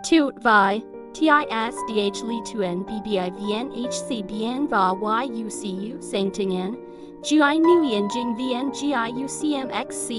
Toot vi, tisdh li tuen bbivn hcbn va yucu sanctingen, gui nguyen jing vn giucmxc.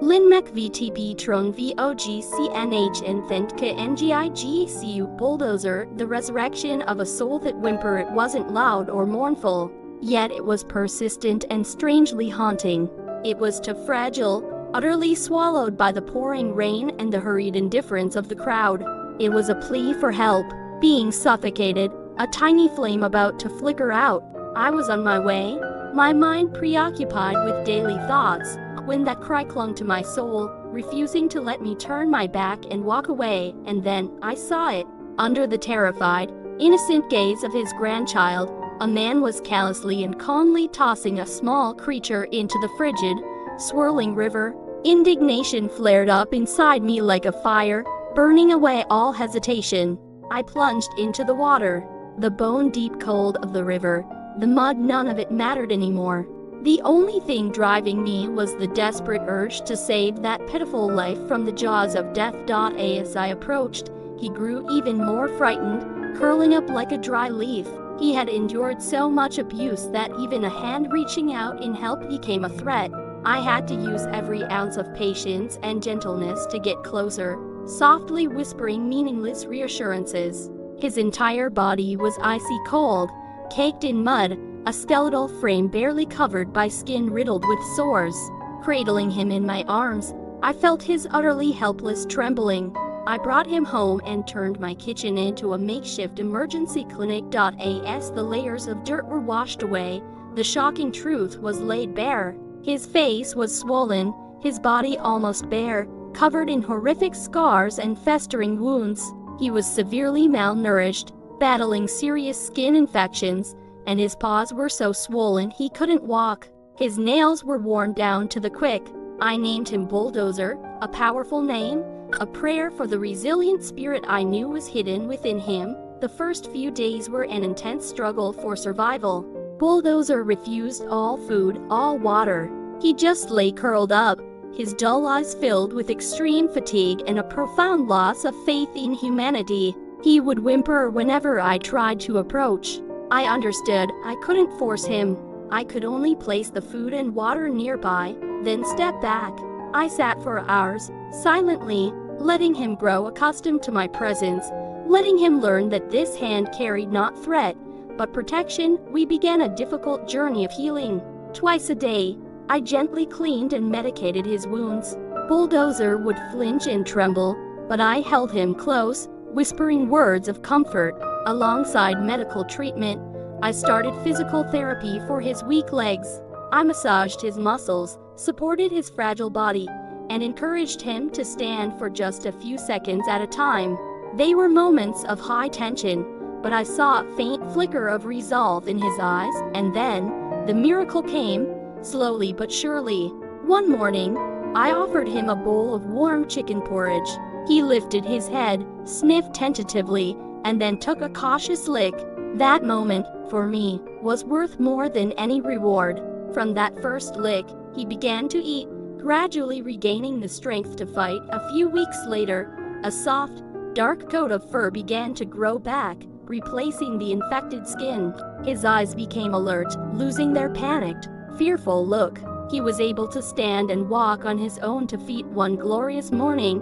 Lin mek vtb trong vogcnh inthentka ngigcu bulldozer, the resurrection of a soul that whimper. It wasn't loud or mournful, yet it was persistent and strangely haunting. It was too fragile, utterly swallowed by the pouring rain and the hurried indifference of the crowd. It was a plea for help, being suffocated, a tiny flame about to flicker out. I was on my way, my mind preoccupied with daily thoughts, when that cry clung to my soul, refusing to let me turn my back and walk away. And then I saw it. Under the terrified, innocent gaze of his grandchild, a man was callously and calmly tossing a small creature into the frigid, swirling river. Indignation flared up inside me like a fire, burning away all hesitation. I plunged into the water. The bone-deep cold of the river, the mud, none of it mattered anymore. The only thing driving me was the desperate urge to save that pitiful life from the jaws of death. As I approached, he grew even more frightened, curling up like a dry leaf. He had endured so much abuse that even a hand reaching out in help became a threat. I had to use every ounce of patience and gentleness to get closer, softly whispering meaningless reassurances. His entire body was icy cold, caked in mud, a skeletal frame barely covered by skin riddled with sores. Cradling him in my arms, I felt his utterly helpless trembling. I brought him home and turned my kitchen into a makeshift emergency clinic. As the layers of dirt were washed away, the shocking truth was laid bare. His face was swollen, his body almost bare, covered in horrific scars and festering wounds. He was severely malnourished, battling serious skin infections, and his paws were so swollen he couldn't walk. His nails were worn down to the quick. I named him Bulldozer, a powerful name, a prayer for the resilient spirit I knew was hidden within him. The first few days were an intense struggle for survival. Bulldozer refused all food, all water. He just lay curled up, his dull eyes filled with extreme fatigue and a profound loss of faith in humanity. He would whimper whenever I tried to approach. I understood I couldn't force him. I could only place the food and water nearby, then step back. I sat for hours, silently, letting him grow accustomed to my presence, letting him learn that this hand carried not threat, but protection. We began a difficult journey of healing. Twice a day, I gently cleaned and medicated his wounds. Bulldozer would flinch and tremble, but I held him close, whispering words of comfort. Alongside medical treatment, I started physical therapy for his weak legs. I massaged his muscles, supported his fragile body, and encouraged him to stand for just a few seconds at a time. They were moments of high tension, but I saw a faint flicker of resolve in his eyes, and then, the miracle came, slowly but surely. One morning, I offered him a bowl of warm chicken porridge. He lifted his head, sniffed tentatively, and then took a cautious lick. That moment, for me, was worth more than any reward. From that first lick, he began to eat, gradually regaining the strength to fight. A few weeks later, a soft, dark coat of fur began to grow back, replacing the infected skin. His eyes became alert, losing their panicked, fearful look. He was able to stand and walk on his own 2 feet. One glorious morning,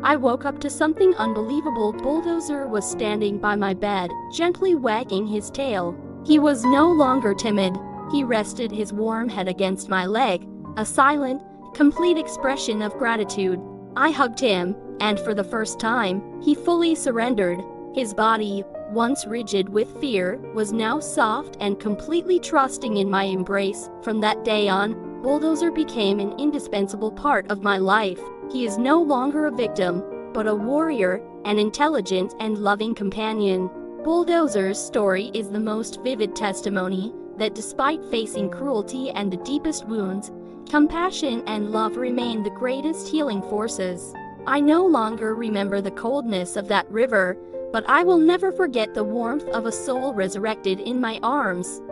I woke up to something unbelievable. Bulldozer was standing by my bed, gently wagging his tail. He was no longer timid. He rested his warm head against my leg, a silent, complete expression of gratitude. I hugged him, and for the first time, he fully surrendered. His body, once rigid with fear, was now soft and completely trusting in my embrace. From that day on, Bulldozer became an indispensable part of my life. He is no longer a victim, but a warrior, an intelligent and loving companion. Bulldozer's story is the most vivid testimony that despite facing cruelty and the deepest wounds, compassion and love remain the greatest healing forces. I no longer remember the coldness of that river, but I will never forget the warmth of a soul resurrected in my arms.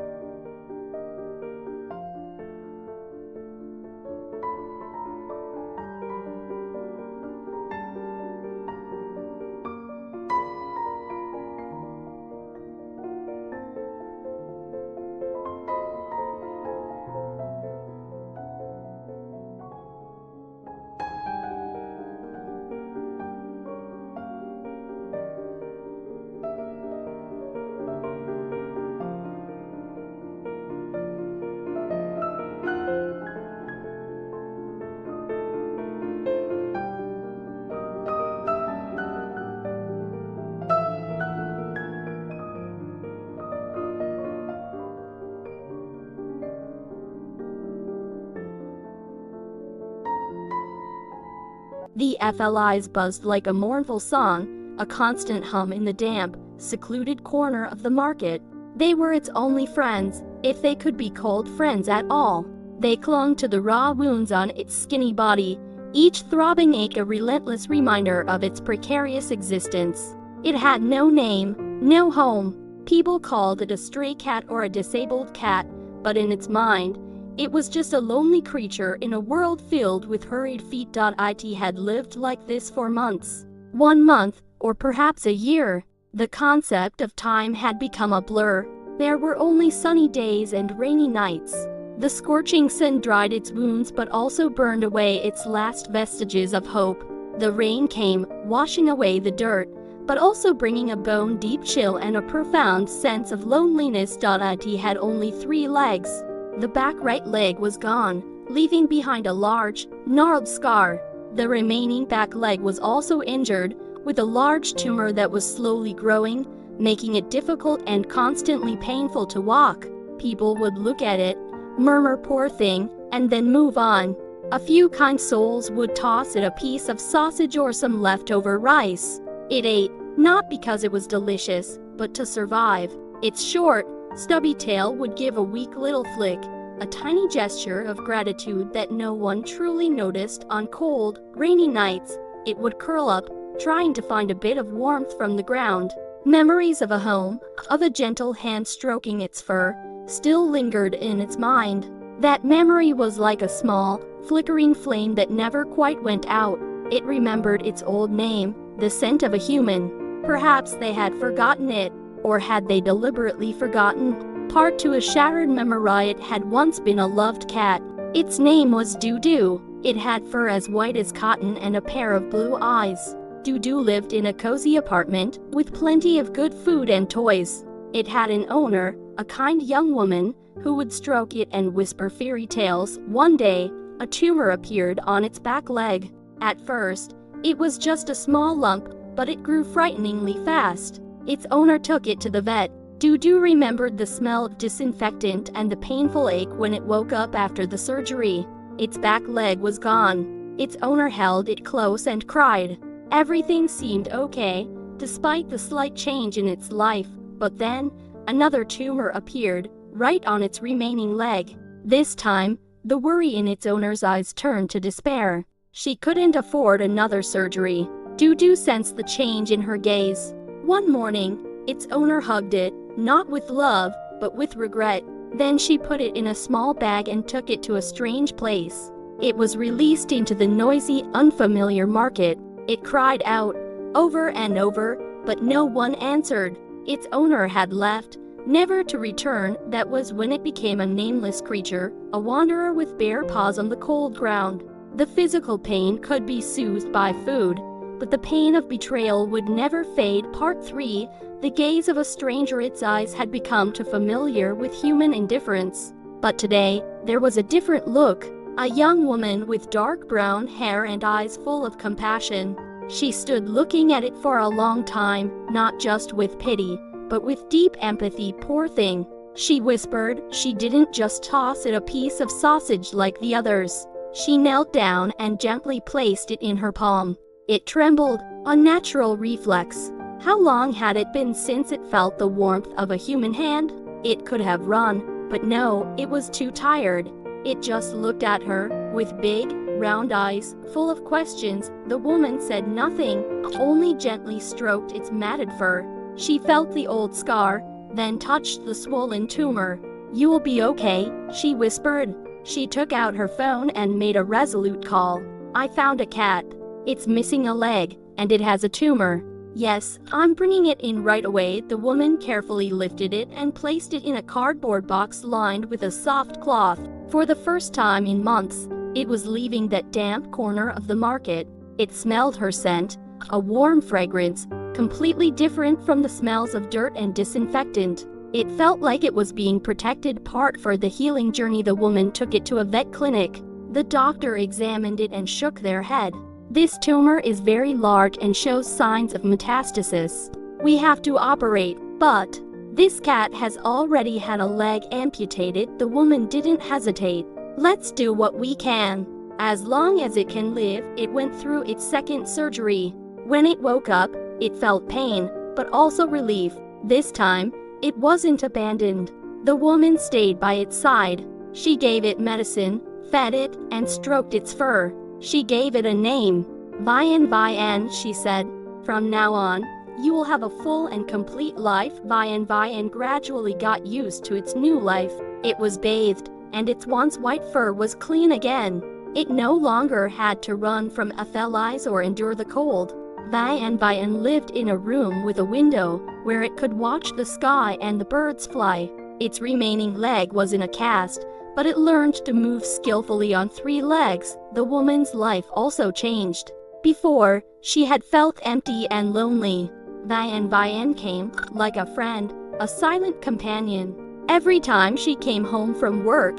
The FLIs buzzed like a mournful song, a constant hum in the damp, secluded corner of the market. They were its only friends, if they could be called friends at all. They clung to the raw wounds on its skinny body, each throbbing ache a relentless reminder of its precarious existence. It had no name, no home. People called it a stray cat or a disabled cat, but in its mind, it was just a lonely creature in a world filled with hurried feet. It had lived like this for months. 1 month, or perhaps a year. The concept of time had become a blur. There were only sunny days and rainy nights. The scorching sun dried its wounds but also burned away its last vestiges of hope. The rain came, washing away the dirt, but also bringing a bone-deep chill and a profound sense of loneliness. It had only 3 legs. The back right leg was gone, leaving behind a large, gnarled scar. The remaining back leg was also injured, with a large tumor that was slowly growing, making it difficult and constantly painful to walk. People would look at it, murmur "poor thing," and then move on. A few kind souls would toss it a piece of sausage or some leftover rice. It ate, not because it was delicious, but to survive. Its short, stubby tail would give a weak little flick, a tiny gesture of gratitude that no one truly noticed. On cold, rainy nights, it would curl up, trying to find a bit of warmth from the ground. Memories of a home, of a gentle hand stroking its fur, still lingered in its mind. That memory was like a small, flickering flame that never quite went out. It remembered its old name, the scent of a human. Perhaps they had forgotten it, or had they deliberately forgotten? Part to a shattered memory. It had once been a loved cat. Its name was Doo-Doo. It had fur as white as cotton and a pair of blue eyes. Doo-Doo lived in a cozy apartment, with plenty of good food and toys. It had an owner, a kind young woman, who would stroke it and whisper fairy tales. One day, a tumor appeared on its back leg. At first, it was just a small lump, but it grew frighteningly fast. Its owner took it to the vet. Doo-Doo remembered the smell of disinfectant and the painful ache when it woke up after the surgery. Its back leg was gone. Its owner held it close and cried. Everything seemed okay, despite the slight change in its life, but then, another tumor appeared, right on its remaining leg. This time, the worry in its owner's eyes turned to despair. She couldn't afford another surgery. Doo-Doo sensed the change in her gaze. One morning, its owner hugged it, not with love, but with regret. Then she put it in a small bag and took it to a strange place. It was released into the noisy, unfamiliar market. It cried out, over and over, but no one answered. Its owner had left, never to return. That was when it became a nameless creature, a wanderer with bare paws on the cold ground. The physical pain could be soothed by food, but the pain of betrayal would never fade. Part 3. The gaze of a stranger. Its eyes had become too familiar with human indifference. But today, there was a different look. A young woman with dark brown hair and eyes full of compassion. She stood looking at it for a long time, not just with pity, but with deep empathy. Poor thing, she whispered. She didn't just toss it a piece of sausage like the others. She knelt down and gently placed it in her palm. It trembled, a natural reflex. How long had it been since it felt the warmth of a human hand? It could have run, but no, it was too tired. It just looked at her, with big, round eyes, full of questions. The woman said nothing, only gently stroked its matted fur. She felt the old scar, then touched the swollen tumor. "You'll be okay," she whispered. She took out her phone and made a resolute call. "I found a cat. It's missing a leg, and it has a tumor. Yes, I'm bringing it in right away." The woman carefully lifted it and placed it in a cardboard box lined with a soft cloth. For the first time in months, it was leaving that damp corner of the market. It smelled her scent, a warm fragrance, completely different from the smells of dirt and disinfectant. It felt like it was being protected. Part for the healing journey. The woman took it to a vet clinic. The doctor examined it and shook their head. "This tumor is very large and shows signs of metastasis. We have to operate, but this cat has already had a leg amputated." The woman didn't hesitate. "Let's do what we can." As long as it can live, it went through its second surgery. When it woke up, it felt pain, but also relief. This time, it wasn't abandoned. The woman stayed by its side. She gave it medicine, fed it, and stroked its fur. She gave it a name. Vian, she said. From now on, you will have a full and complete life. Vian gradually got used to its new life. It was bathed, and its once white fur was clean again. It no longer had to run from flies or endure the cold. Vian lived in a room with a window, where it could watch the sky and the birds fly. Its remaining leg was in a cast, but it learned to move skillfully on 3 legs. The woman's life also changed. Before, she had felt empty and lonely. Vian came, like a friend, a silent companion. Every time she came home from work,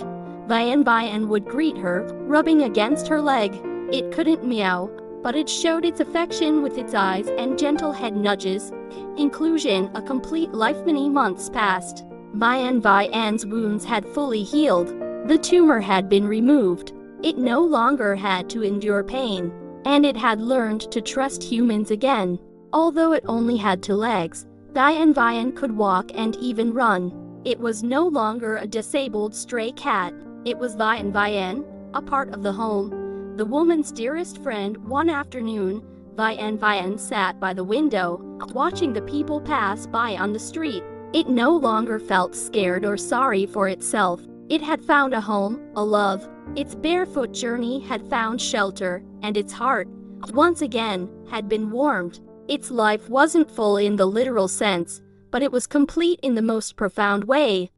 Vian would greet her, rubbing against her leg. It couldn't meow, but it showed its affection with its eyes and gentle head nudges. Inclusion, a complete life. Many months passed. Vian's wounds had fully healed. The tumor had been removed. It no longer had to endure pain, and it had learned to trust humans again. Although it only had 2 legs, Vian could walk and even run. It was no longer a disabled stray cat. It was Vian, a part of the home, the woman's dearest friend. One afternoon, Vian sat by the window, watching the people pass by on the street. It no longer felt scared or sorry for itself. It had found a home, a love. Its barefoot journey had found shelter, and its heart, once again, had been warmed. Its life wasn't full in the literal sense, but it was complete in the most profound way.